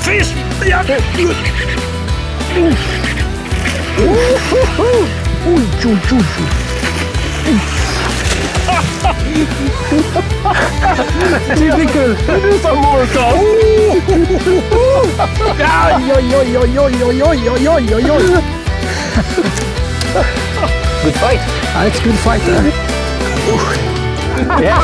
fish! Yeah. Typical! Do some more, Carl! Good fight. That's good fight. Yeah.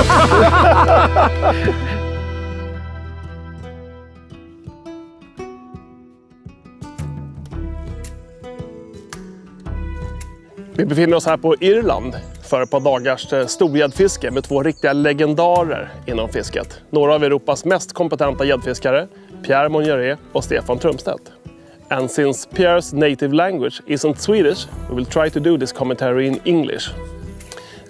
Vi befinner oss här på Irland för ett par dagars storgäddfiske med två riktiga legendarer inom fisket. Några av Europas mest kompetenta gäddfiskare, Pierre Monjarret och Stefan Trumstedt. And since Pierre's native language isn't Swedish, we will try to do this commentary in English.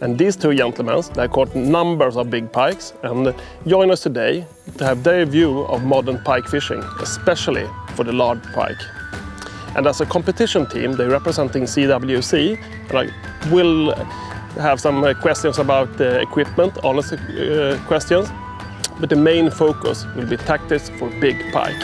And these two gentlemen, they caught numbers of big pikes and join us today to have their view of modern pike fishing, especially for the large pike. And as a competition team, they're representing CWC, and I will have some questions about the equipment, honest questions, but the main focus will be tactics for big pike.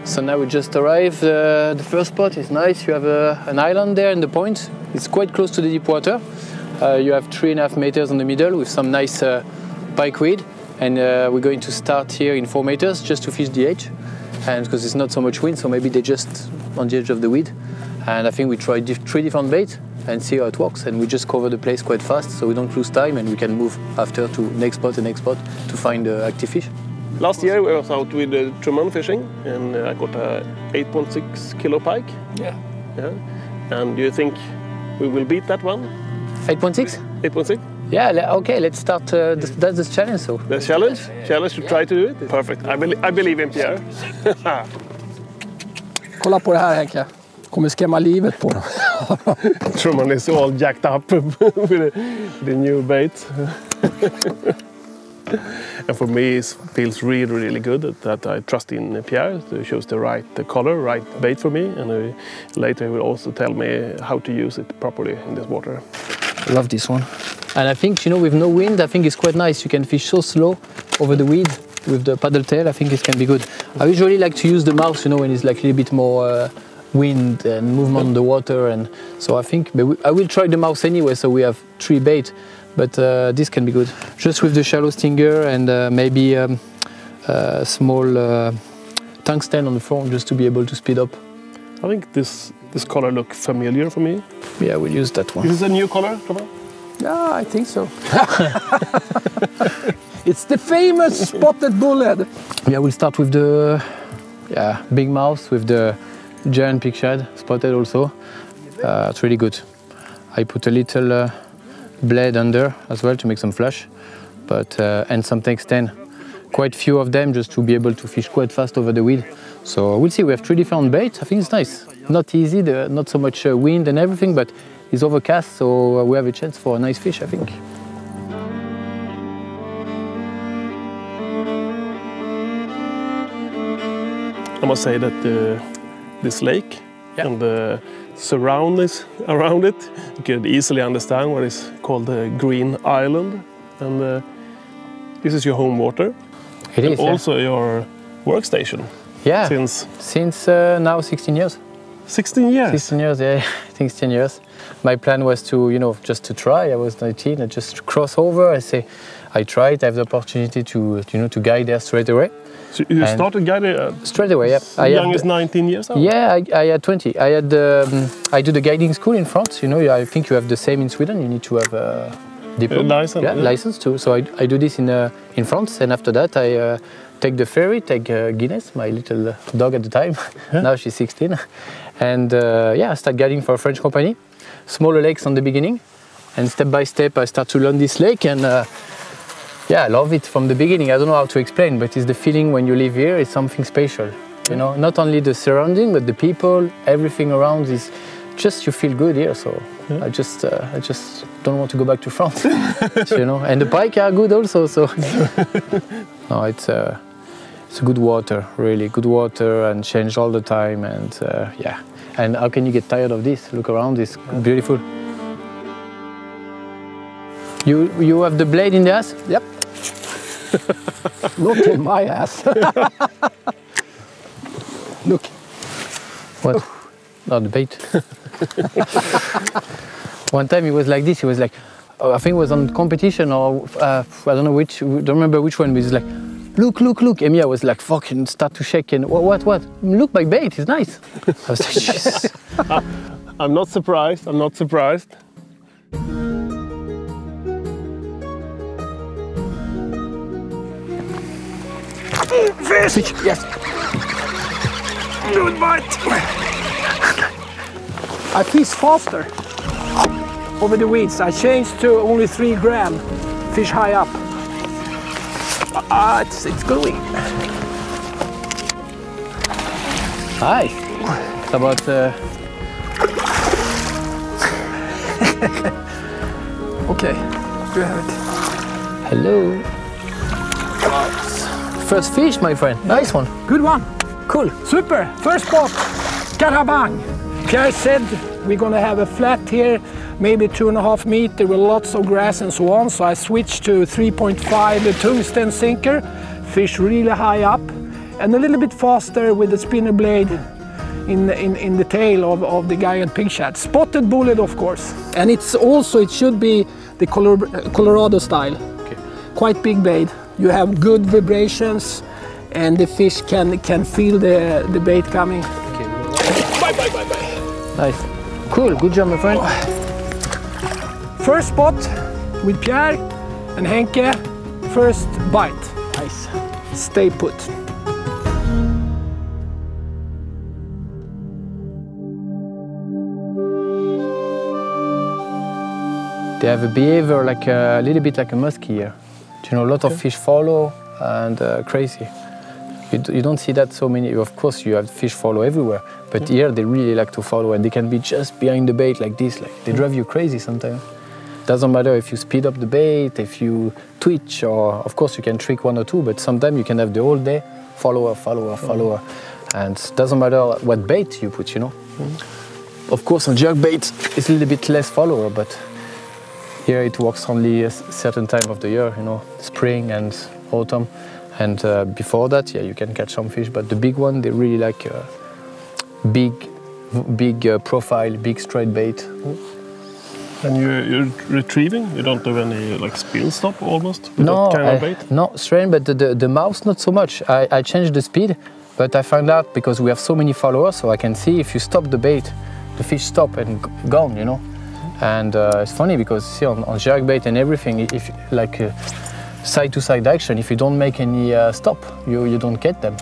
So now we just arrived. The first spot is nice. You have an island there in the point. It's quite close to the deep water. You have 3.5 meters in the middle with some nice pike weed. And we're going to start here in 4 meters just to fish the edge. And because there's not so much wind, so maybe they're just on the edge of the weed. And I think we tried 3 different baits and see how it works. And we just cover the place quite fast so we don't lose time and we can move after to next spot to find active fish. Last year we was out with Truman fishing and I got a 8.6 kilo pike. Yeah. And do you think we will beat that one? 8.6? 8.6? Yeah, okay, let's start. That's the challenge. So. The challenge? Challenge to try to do it? Perfect. I believe in Pierre. Kolla på det här, Henke. Kommer skrämma livet på dem. Truman is all jacked up with the new bait. And for me, it feels really, really good that I trust in Pierre to choose the right color, right bait for me. And later he will also tell me how to use it properly in this water. I love this one. And I think, you know, with no wind, I think it's quite nice. You can fish so slow over the weed with the paddle tail. I think it can be good. I usually like to use the mouth, you know, when it's like a little bit more wind and movement on the water. And so I think I will try the mouth anyway, so we have 3 bait. But this can be good. Just with the shallow stinger and maybe a small tungsten on the front just to be able to speed up. I think this color looks familiar for me. Yeah, we'll use that one. Is this a new color, Truman? Yeah, I think so. It's the famous spotted bullhead. Yeah, we'll start with the big mouth with the giant pig shad, spotted also. It's really good. I put a little blade under as well to make some flash, but and some tungsten. Quite few of them just to be able to fish quite fast over the weed. So we'll see. We have 3 different baits. I think it's nice. Not easy, not so much wind and everything, but it's overcast, so we have a chance for a nice fish, I think. I must say that this lake and the surroundings around it, you can easily understand what is called the Green Island. And this is your home water. It is, also your workstation. Yeah, since now 16 years. 16 years? 16 years, yeah, I think 16 years. My plan was to, you know, just to try. I was 19, I just cross over. I tried, I have the opportunity to, you know, to guide there straight away. So you started guiding straight away, yeah. As young as 19 years old? Yeah, I had 20. I do the guiding school in France. You know, I think you have the same in Sweden. You need to have a diploma. License too. So I do this in France, and after that I take the ferry, take Guinness, my little dog at the time. Now she's 16, and I start guiding for a French company. Smaller lakes on the beginning, and step by step I start to learn this lake, and Yeah, I love it from the beginning. I don't know how to explain, but it's the feeling when you live here. It's something special. You know, not only the surrounding, but the people, everything around is just you feel good here. So I just don't want to go back to France. You know, and the pike are good also. So no, it's a good water, really good water, and change all the time. And yeah, and how can you get tired of this? Look around, it's beautiful. You have the blade in the ass? Yep. Not in my ass. Look. What? Not the bait. One time he was like this. He was like, oh, I think it was on competition or I don't know which. Don't remember which one. But he's like, look, look, look. And me, I was like, fucking start to shake. And what? Look, my bait is nice. I was like, Jesus. I'm not surprised. I'm not surprised. Fish! Yes! Good bite! I fish faster over the weeds. I changed to only 3 gram. Fish high up. It's going. Hi. It's about... Okay, you have it. Hello. First fish, my friend. Nice one. Good one. Cool. Super. First spot. Carabang. Pierre said we're gonna have a flat here, maybe 2.5 meters with lots of grass and so on. So I switched to 3.5 tungsten sinker. Fish really high up and a little bit faster with the spinner blade in the tail of the giant pig shad. Spotted bullet, of course. And it should be the Colorado style. Okay. Quite big bait. You have good vibrations and the fish can feel the bait coming. Okay. Bye. Nice. Cool. Good job, my friend. First spot with Pierre and Henke. First bite. Nice. Stay put. They have a behavior like a little bit like a muskie here. You know, a lot of fish follow and crazy. You don't see that so many. Of course, you have fish follow everywhere, but here they really like to follow, and they can be just behind the bait like this. Like they drive you crazy sometimes. Doesn't matter if you speed up the bait, if you twitch, or of course you can trick 1 or 2, but sometimes you can have the whole day follower, and it doesn't matter what bait you put. You know. Of course, on jerk bait it's a little bit less follower, but here it works only a certain time of the year, you know, spring and autumn. And before that, yeah, you can catch some fish, but the big one, they really like big profile, big straight bait. And you're retrieving? You don't do any like spin stop almost with No, that kind of bait? no, strain, but the mouse not so much. I changed the speed, but I found out because we have so many followers, so I can see if you stop the bait, the fish stop and gone, you know. And it's funny because see on jerkbait and everything, if like side-to-side action, if you don't make any stop, you don't get them.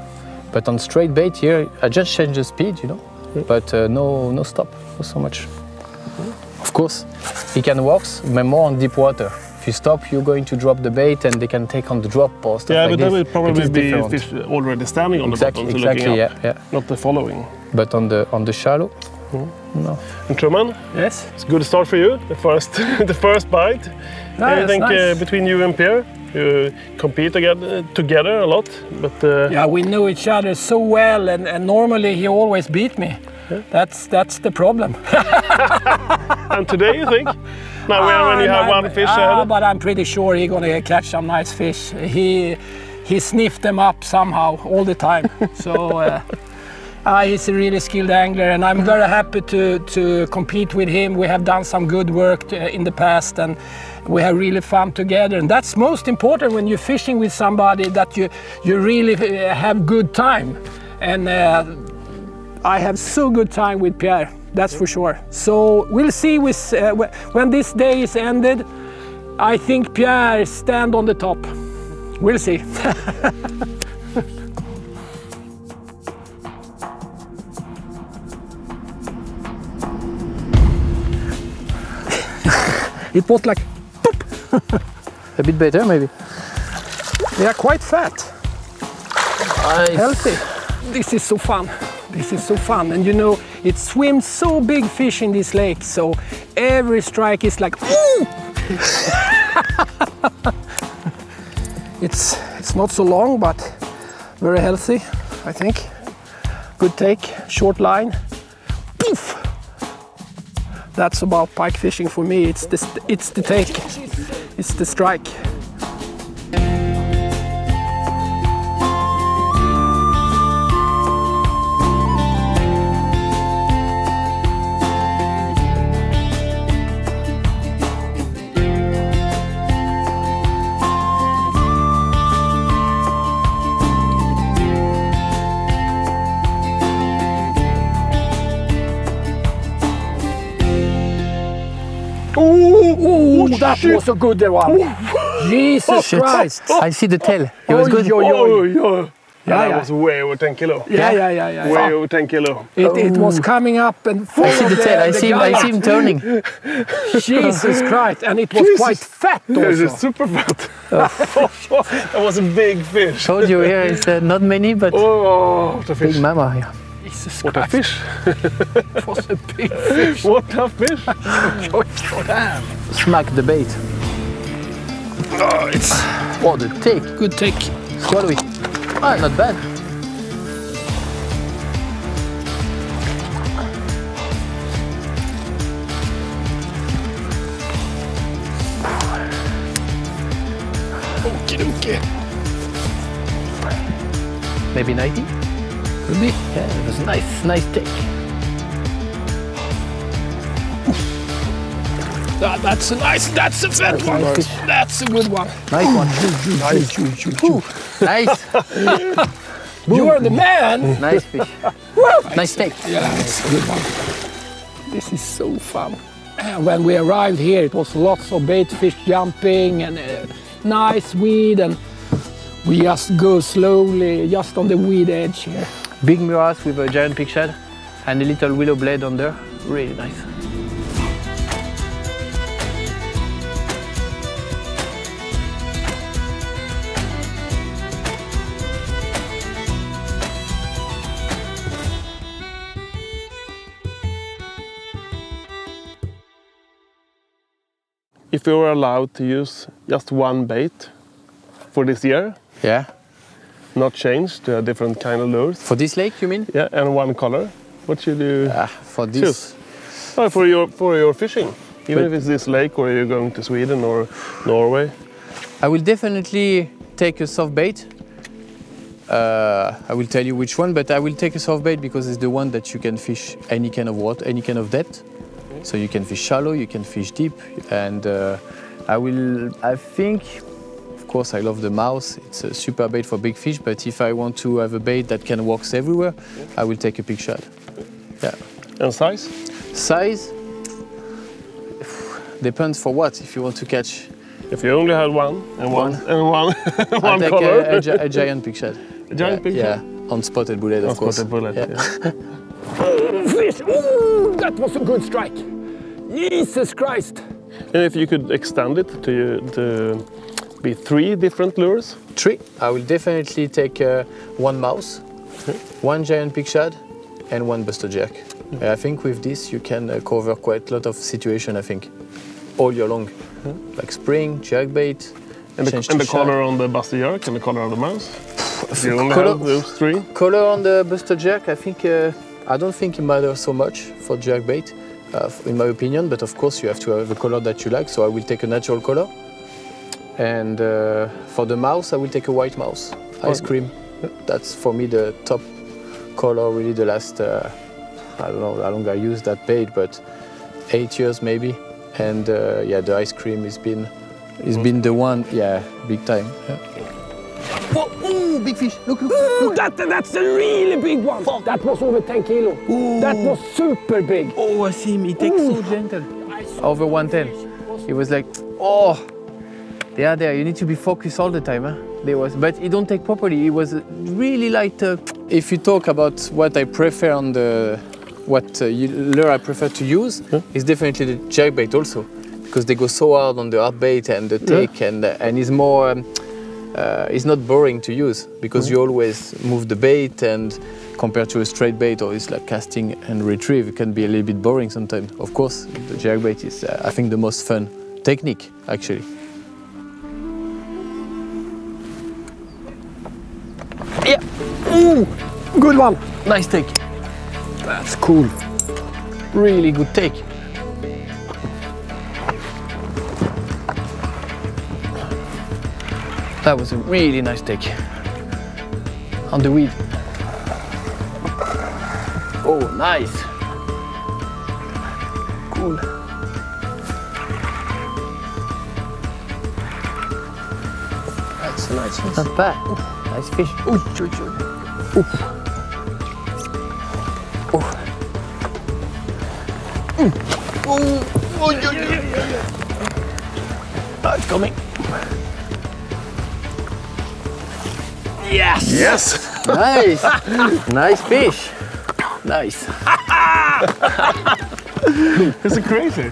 But on straight bait here, I just change the speed, you know, but no stop, not so much. Of course, it can work, but more on deep water. If you stop, you're going to drop the bait, and they can take on the drop or stuff like but this. that will probably be different. fish already standing on the bottom, so exactly, looking up, yeah. not the following. But on the shallow, no. And Truman, Yes. it's a good start for you. The first bite. I think nice. between you and Pierre, you compete together a lot. But Yeah, we know each other so well, and normally he always beat me. Yeah. That's the problem. and today, you think? Now when you have one fish ahead? But I'm pretty sure he's gonna catch some nice fish. He sniffed them up somehow all the time. So he's a really skilled angler, and I'm very happy to compete with him. We have done some good work in the past, and we have really fun together. And that's most important when you're fishing with somebody, that you really have good time. And I have so good time with Pierre, that's for sure. So we'll see when this day is ended. I think Pierre stand on the top. We'll see. It was like, poop. A bit better maybe. They are quite fat. Nice. Healthy. This is so fun. This is so fun. And you know, it swims so big fish in this lake, so every strike is like, ooh! It's not so long, but very healthy, I think. Good take, short line. Poof! That's about pike fishing for me. It's the take, it's the strike. Oh, that was a good one. Jesus Christ. I see the tail. It was good. Yeah, that yeah. was way over 10 kilo. Yeah. Way over 10 kilo. It was coming up and I see the tail. I see him turning. Jesus Christ, and it was quite fat This is also. super fat. That was a big fish. Told you here is not many, but Oh, what a big fish. mama. Yeah. Jesus What a Christ, fish. it was a big fish. What a fish. Damn. Smack the bait. Oh, it's Oh, the take. Good take. Swallow it. Ah, not bad. Okie dokie. Maybe 90? Could be. Yeah, it was nice take. That's a fat one. Nice fish. That's a good one. Nice one. Nice. You are the man. Nice fish. Nice take. Yeah, that's a good one. This is so fun. When we arrived here, it was lots of bait fish jumping and nice weed, and we just go slowly, just on the weed edge here. Big mirrors with a giant pig shad and a little willow blade on there. Really nice. If you were allowed to use just one bait for this year, Yeah. not change to a different kind of lures, For this lake, you mean? yeah, and one color, what should you For this. choose? Oh, for your fishing, even if it's this lake or you're going to Sweden or Norway. I will definitely take a soft bait. I will tell you which one, but I will take a soft bait because it's the one that you can fish any kind of water, any kind of depth. So you can fish shallow, you can fish deep, and I think, of course, I love the mouse. It's a super bait for big fish, but if I want to have a bait that can work everywhere, I will take a pig shad. Yeah. And size? Size depends for what. If you want to catch, If you only had one and one I'll one take color. a giant pig shad. A giant pig shad? Yeah, on spotted bullet, of course. Spotted bullet, Yeah. yeah. Fish! Ooh, that was a good strike. Jesus Christ! And if you could extend it to be 3 different lures? 3. I will definitely take one mouse, one giant pig shad, and one buster jerk. I think with this you can cover quite a lot of situation. I think all year long, like spring, jerkbait, And the color on the buster jerk and the color on the mouse? If you only have those 3? Color on the buster jerk, I think I don't think it matters so much for jerkbait, in my opinion. But of course, you have to have a color that you like. So I will take a natural color. And for the mouse, I will take a white mouse, ice cream. That's for me the top color. Really, the last I don't know how long I used that bait, but 8 years maybe. And yeah, the ice cream has been the one. Yeah, big time. Yeah. Whoa, ooh, big fish! Look! That's a really big one. That was over 10 kilo. Ooh. That was super big. Oh, I see him. He takes so gentle. Over 110. He was like, oh, they are there. You need to be focused all the time. Huh? But he don't take properly. He was really light. If you talk about what I prefer on the lure I prefer to use, is definitely the jerkbait also, because they go so hard on the hard bait and the take, and it's more it's not boring to use because you always move the bait, and compared to a straight bait or it's like casting and retrieve, it can be a little bit boring sometimes. Of course, the jerkbait is, I think, the most fun technique actually. Yeah. Ooh, good one. Nice take. That's cool. Really good take. That was a really nice take. On the weed. Oh, nice. Cool. That's a nice fish. Not bad. Nice fish. Ooh, choo, choo. Ooh. Oh. Oh, it's coming. Yes! Yes! Nice! Nice fish. Nice. It's crazy.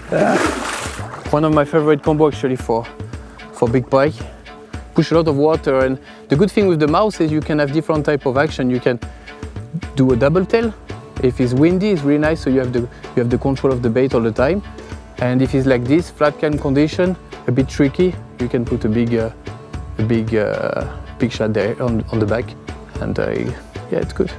One of my favorite combo actually for big pike. Push a lot of water, and the good thing with the mouse is you can have different type of action. You can do a double tail. If it's windy, it's really nice, so you have the control of the bait all the time. And if it's like this, flat cam condition, a bit tricky, you can put a big shot there on the back, and yeah, it's good.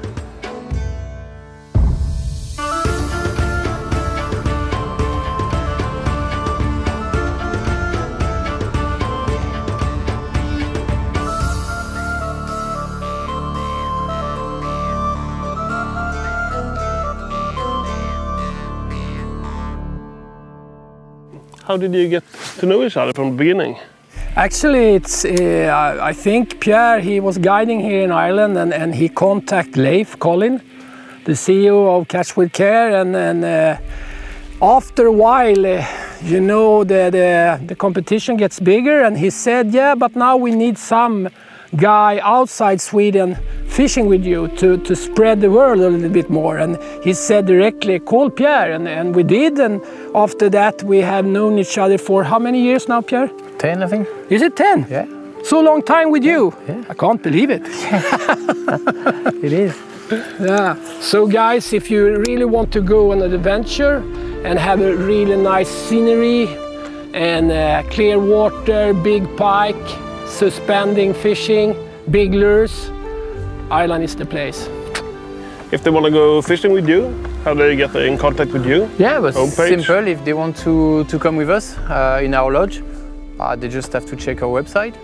How did you get to know each other from the beginning? Actually, it's I think Pierre, he was guiding here in Ireland, and he contacted Leif Collin, the CEO of Catch with Care, and after a while, you know, the competition gets bigger, and he said, yeah, but now we need some guy outside Sweden fishing with you to spread the word a little bit more. And he said directly, call Pierre, and we did, and after that we have known each other for how many years now, Pierre? 10, I think. Is it 10? Yeah. So long time with you? Yeah. I can't believe it. It is. Yeah. So guys, if you really want to go on an adventure and have a really nice scenery and clear water, big pike, suspending fishing, big lures, Ireland is the place. If they want to go fishing with you, how do they get in contact with you? Yeah, but homepage? simple. If they want to come with us in our lodge, they just have to check our website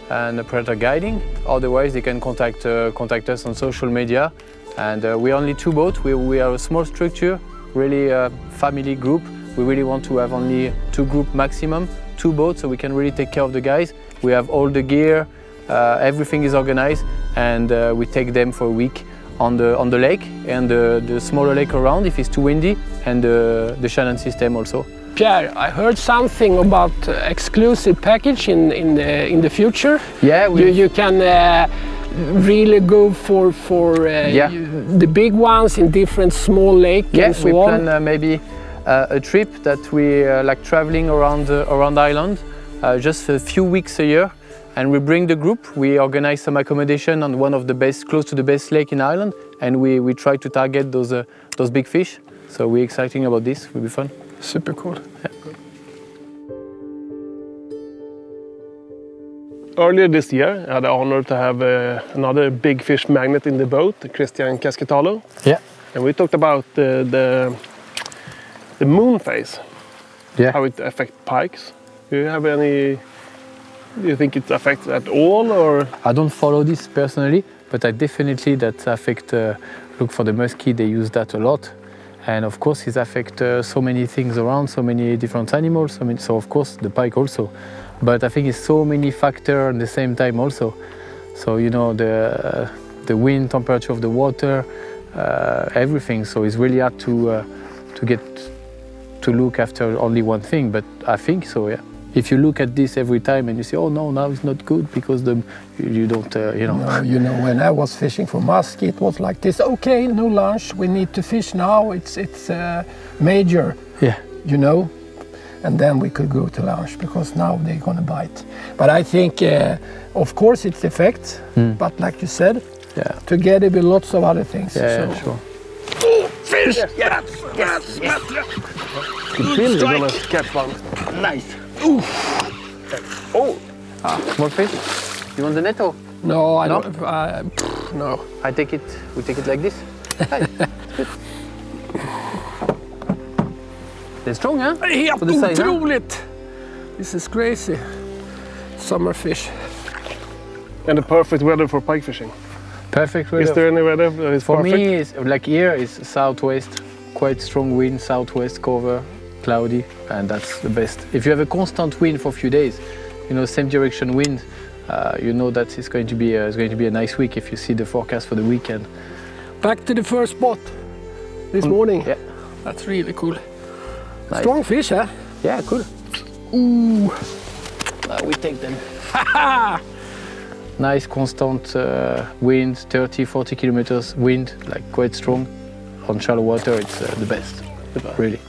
and the predator guiding. Otherwise, they can contact us on social media. And we're only 2 boats. We are a small structure, really a family group. We really want to have only 2 group maximum, 2 boats, so we can really take care of the guys. We have all the gear, everything is organized, and we take them for a week on the lake and the smaller lake around if it's too windy, and the Shannon system also. Pierre, I heard something about exclusive package in the future. Yeah, you can really go for the big ones in different small lakes. Yeah, and so we on. plan maybe a trip that we like traveling around Ireland, just a few weeks a year, and we bring the group. We organize some accommodation on one of the best, close to the best lake in Ireland, and we try to target those big fish. So we're excited about this. Will be fun. Super cool. Yeah. Earlier this year, I had the honor to have another big fish magnet in the boat, Christian Cascetalo. Yeah. And we talked about the moon phase. Yeah. How it affects pikes. Do you have any? Do you think it affects at all, or? I don't follow this personally, but I definitely that affect. Look for the muskie, they use that a lot. And of course, it affects so many things around, so many different animals. So of course, the pike also. But I think it's so many factors at the same time also. So you know the wind, temperature of the water, everything. So it's really hard to get to look after only one thing. But I think so, yeah. If you look at this every time and you say, oh no, now it's not good because you don't, you know. No, you know, when I was fishing for muskie, it was like this. Okay, no lunch. We need to fish now. It's major. Yeah. You know. and then we could go to lunch, because now they're gonna bite. But I think, of course, it's effect, but like you said, together with lots of other things. Yeah, sure. Oh, fish! Yes. You feel you're gonna catch one. Nice. Ooh. Oh, small fish. You want the net or? No, I don't. No. I take it. We take it like this. Hey, good. They're strong, huh? Helt For the size, huh? otroligt! This is crazy. Summer fish. And the perfect weather for pike fishing. Perfect weather. Is there any weather that is For perfect? me, it's, like here is southwest, quite strong wind, southwest cover, cloudy, and that's the best. If you have a constant wind for a few days, you know, same direction wind, you know that it's going to be a nice week if you see the forecast for the weekend. Back to the first spot this morning. Yeah. That's really cool. Nice. Strong fish, huh? Yeah, cool. Ooh. We take them. Nice constant wind, 30-40 kilometers wind, like quite strong. On shallow water, it's the best, really.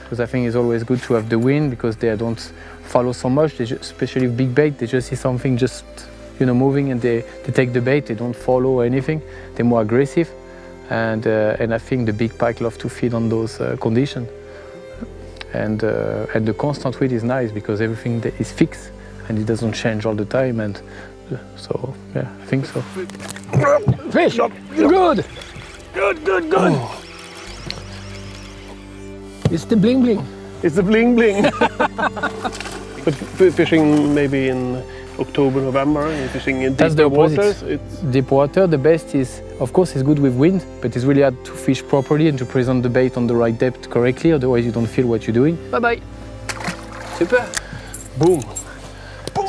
Because I think it's always good to have the wind, because they don't follow so much, especially with big bait. They just see something just, you know, moving, and they take the bait. They don't follow or anything. They're more aggressive, and I think the big pike love to feed on those conditions. And the constant wind is nice, because everything is fixed and it doesn't change all the time. And so yeah, I think so. Fish! Good! Good! Oh. It's the bling bling. It's the bling bling. But fishing maybe in October, November, and fishing in deeper waters. It's deep water. The best is, of course, it's good with wind, but it's really hard to fish properly and to present the bait on the right depth correctly. Otherwise, you don't feel what you're doing. Bye bye. Super. boom.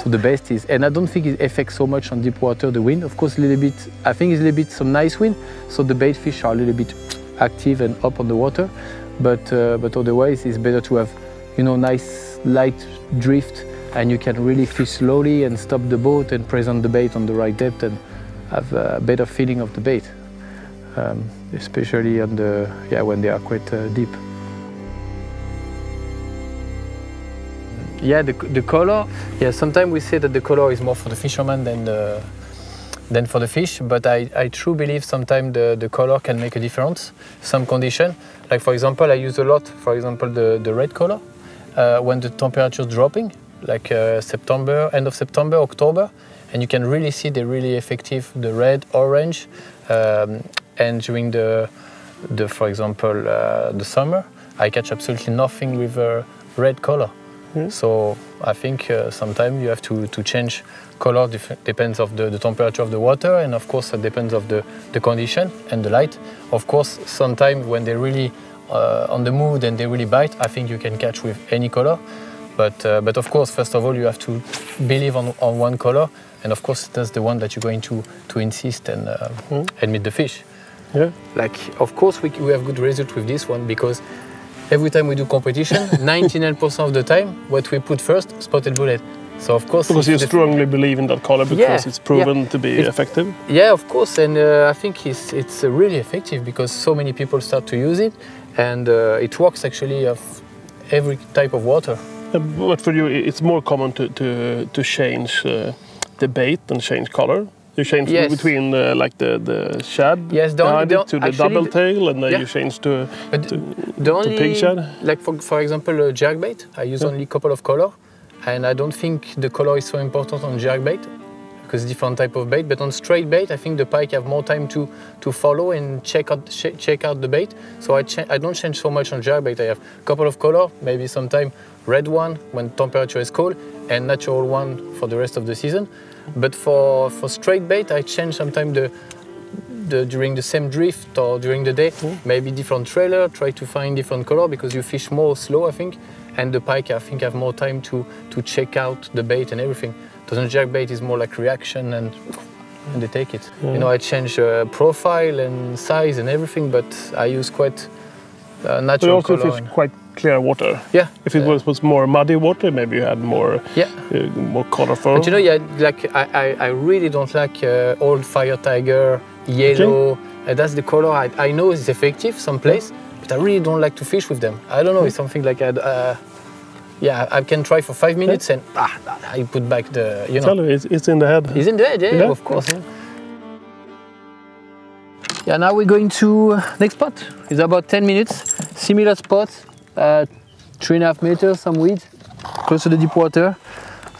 So the best is, and I don't think it affects so much on deep water, the wind. Of course, a little bit, I think it's a little bit some nice wind, so the bait fish are a little bit active and up on the water. But otherwise, it's better to have, you know, nice light drift, and you can really fish slowly and stop the boat and present the bait on the right depth and have a better feeling of the bait, especially on the, when they are quite deep. Yeah, the color. Yeah, sometimes we say that the color is more for the fisherman than for the fish, but I truly believe sometimes the color can make a difference. Some condition, like for example, I use a lot, for example, the red color when the temperature is dropping, like September, end of September, October, and you can really see they're really effective. The red, orange, and during the for example the summer, I catch absolutely nothing with red color. So I think sometimes you have to change color, depends of the temperature of the water, and of course it depends of the condition and the light. Of course, sometimes when they're really on the mood and they really bite, I think you can catch with any color. But of course, first of all, you have to believe on one color, and of course that's the one that you're going to insist and meet the fish. Yeah. Like, of course we have good result with this one, because every time we do competition, 99% of the time, what we put first, spotted bullet. So of course, because you strongly believe in that color, because it's proven to be effective. Yeah, of course, and I think it's really effective because so many people start to use it, and it works actually of every type of water. But for you, it's more common to change the bait and change color. You change between like the shad behind it to the double tail, and then you change to pig shad. Like for example, jerkbait, I use only a couple of color, and I don't think the color is so important on jerkbait because it's different type of bait. But on straight bait, I think the pike have more time to follow and check out the bait. So I don't change so much on jerkbait. I have a couple of color, maybe sometime red one when temperature is cold, and natural one for the rest of the season. But for straight bait, I change sometimes during the same drift or during the day, maybe different trailer, try to find different color because you fish more slow, I think, and the pike, I think, have more time to check out the bait and everything. The jerkbait is more like reaction and they take it. You know, I change profile and size and everything, but I use quite natural color. But you also fish quite clear water. Yeah. If it was more muddy water, maybe you had more more colorful. But you know, like I really don't like old fire tiger, yellow. That's the color I know is effective some place, but I really don't like to fish with them. I don't know, it's something like Yeah, I can try for 5 minutes and I put back the, you know. Tell you, it's in the head. It's in the head, yeah, of course. Yeah. Yeah, now we're going to next spot. It's about 10 minutes. Similar spot, 3.5 meters, some weed, close to the deep water.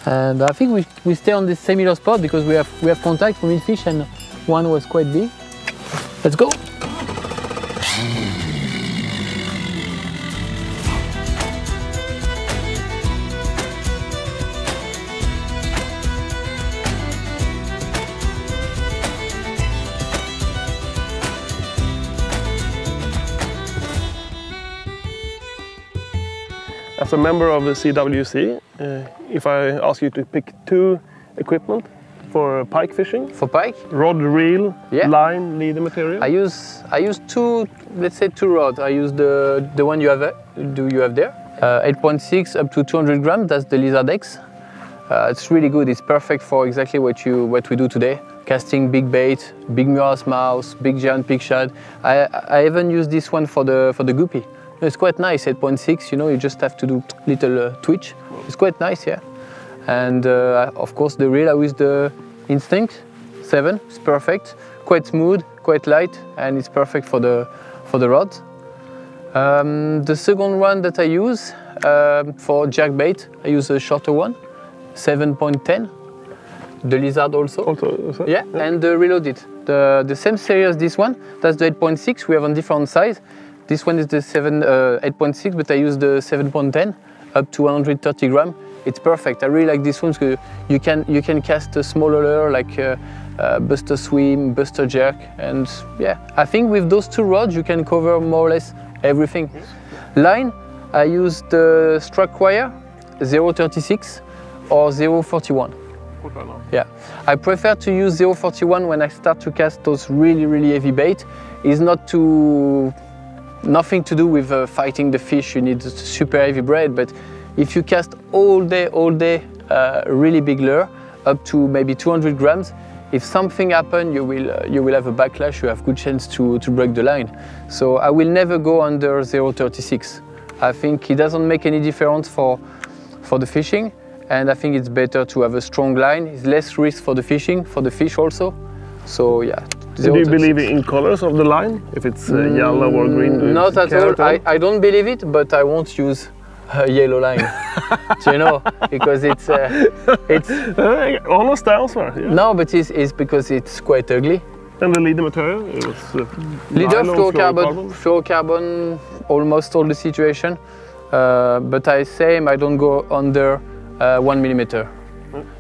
And I think we stay on this similar spot because we have contact from fish and one was quite big. Let's go. As a member of the CWC, if I ask you to pick 2 equipment for pike fishing. For pike? Rod, reel, line, leader material. I use 2, let's say 2 rods. I use the one you have there. 8.6 up to 200 grams, that's the Lizard X. It's really good, it's perfect for exactly what we do today. Casting big bait, big Murals mouse, big giant pig shad. I even use this one for the guppy. It's quite nice, 8.6, you know, you just have to do little twitch. It's quite nice, yeah. And of course the reel I use the Instinct 7, it's perfect. Quite smooth, quite light, and it's perfect for the rod. The second one that I use for jerkbait, I use a shorter one, 7.10. The Lizard also. Yeah, and the Reloaded. The same series as this one, that's the 8.6, we have on different size. This one is the 8.6, but I use the 7.10 up to 130 grams. It's perfect. I really like this one because you can cast a smaller lure like Buster Swim, Buster Jerk, and yeah, I think with those 2 rods you can cover more or less everything. Line, I use the Struck Wire 0.36 or 0.41. Yeah, I prefer to use 0.41 when I start to cast those really heavy bait. It's nothing to do with fighting the fish, you need super heavy braid, but if you cast all day, really big lure, up to maybe 200 grams, if something happens, you will have a backlash, you have good chance to break the line. So I will never go under 0.36. I think it doesn't make any difference for the fishing, and I think it's better to have a strong line. It's less risk for the fishing, for the fish also. So yeah. Do you believe in colors of the line? If it's yellow or green? Not at all. I don't believe it, but I won't use a yellow line. You know, because it's honest answer. Yeah. No, but it's because it's quite ugly. And the leader material? Leader, fluorocarbon, almost all the situation. But I don't go under 1 millimeter.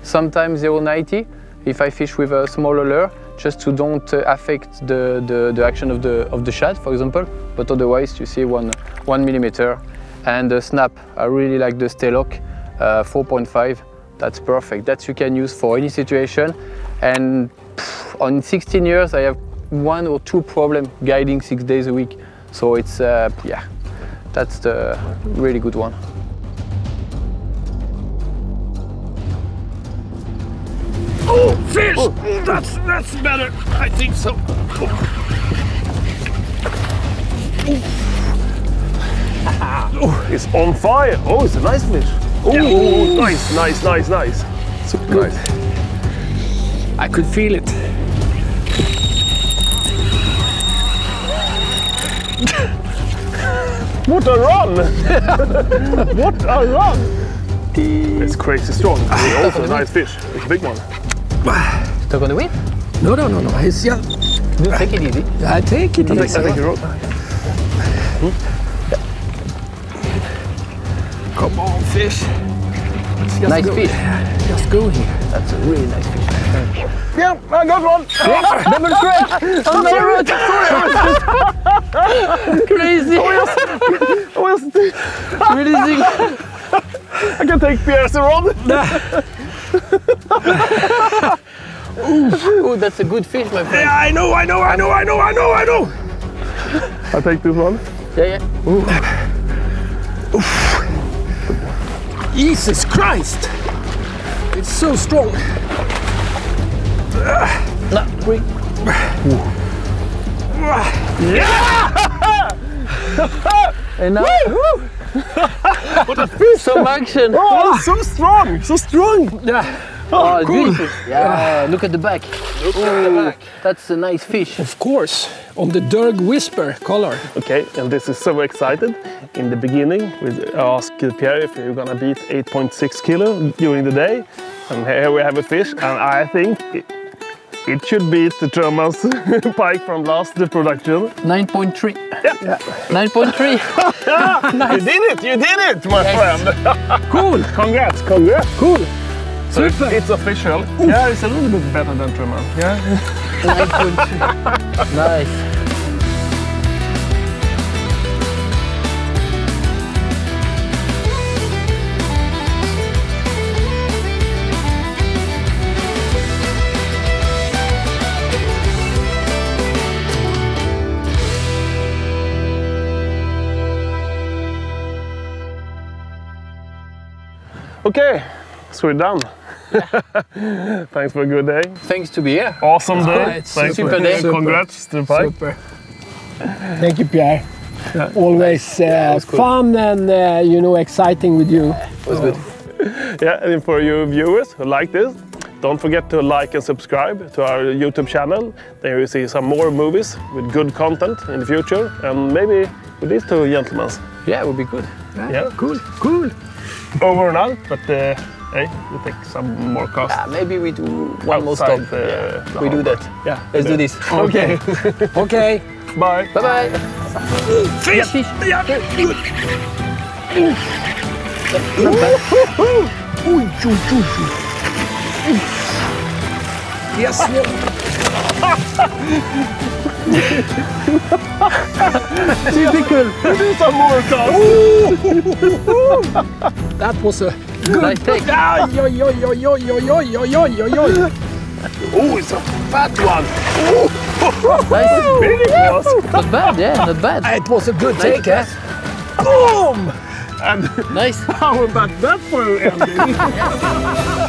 Sometimes 0.90 if I fish with a smaller lure, just to don't affect the action of the shad, for example. But otherwise, you see 1 millimeter. And the snap, I really like the Stay Lock 4.5. That's perfect. That you can use for any situation. And on 16 years, I have 1 or 2 problems guiding 6 days a week. So it's yeah, that's the really good one. Oh, fish! Oh. That's better. I think so. Oh, it's on fire. Oh, it's a nice fish. Oh, yeah. Nice. So good. Nice. I could feel it. What a run! What a run! It's crazy strong. It's also a nice fish. It's a big one. Stuck on the weed? No. It's yeah. Take it easy. I take it easy. I take your rope. Come on, fish. Nice fish. Just go here. That's a really nice fish. Yeah, I got one. Double strike. Another crazy. Oh, yes. Releasing. I can take Pierre's rod. Oh, that's a good fish, my friend. Yeah, I know. I take this one. Yeah. Jesus Christ! It's so strong. No, break. Yeah! And now, What a fish! Some action! Oh, so strong! So strong! Yeah. Oh, it's cool. beautiful. Yeah, look at the back. Look at the back. That's a nice fish. Of course, on the Derg Whisper color. Okay, and this is so excited. In the beginning, we asked Pierre if you're gonna beat 8.6 kilo during the day. And here we have a fish, and I think it should beat the Thomas pike from last production. 9.3. Yeah. 9.3. Nice. You did it, my friend. Cool. Congrats. Cool. So it's official. Oof. Yeah, it's a little bit better than Truman. Yeah. 9.3. Nice. Okay, so we're done. Thanks for a good day. Thanks to be here. Awesome day. It's Thanks super for day. Congrats to the pike. Super. Thank you, Pierre. Yeah. Always was cool. fun and you know, exciting with you. It was good. Yeah, and for you viewers who like this, don't forget to like and subscribe to our YouTube channel. There you see some more movies with good content in the future, and maybe with these two gentlemen. Yeah, it would be good. Yeah. Cool. Over and out, but hey, we take some more cost. Maybe we do one more stop. Outside the We do harbor. that. Yeah, Let's do this. Okay. Okay. Bye. Bye bye. Fish. Yeah. Yes. Typical. We do some more cast. That was a good. Nice take. Oh, Oh, it's a fat one. Nice. Big cast. Not bad, yeah, not bad. It was a good Nice. take, eh? Boom! And Nice. how about that for ending?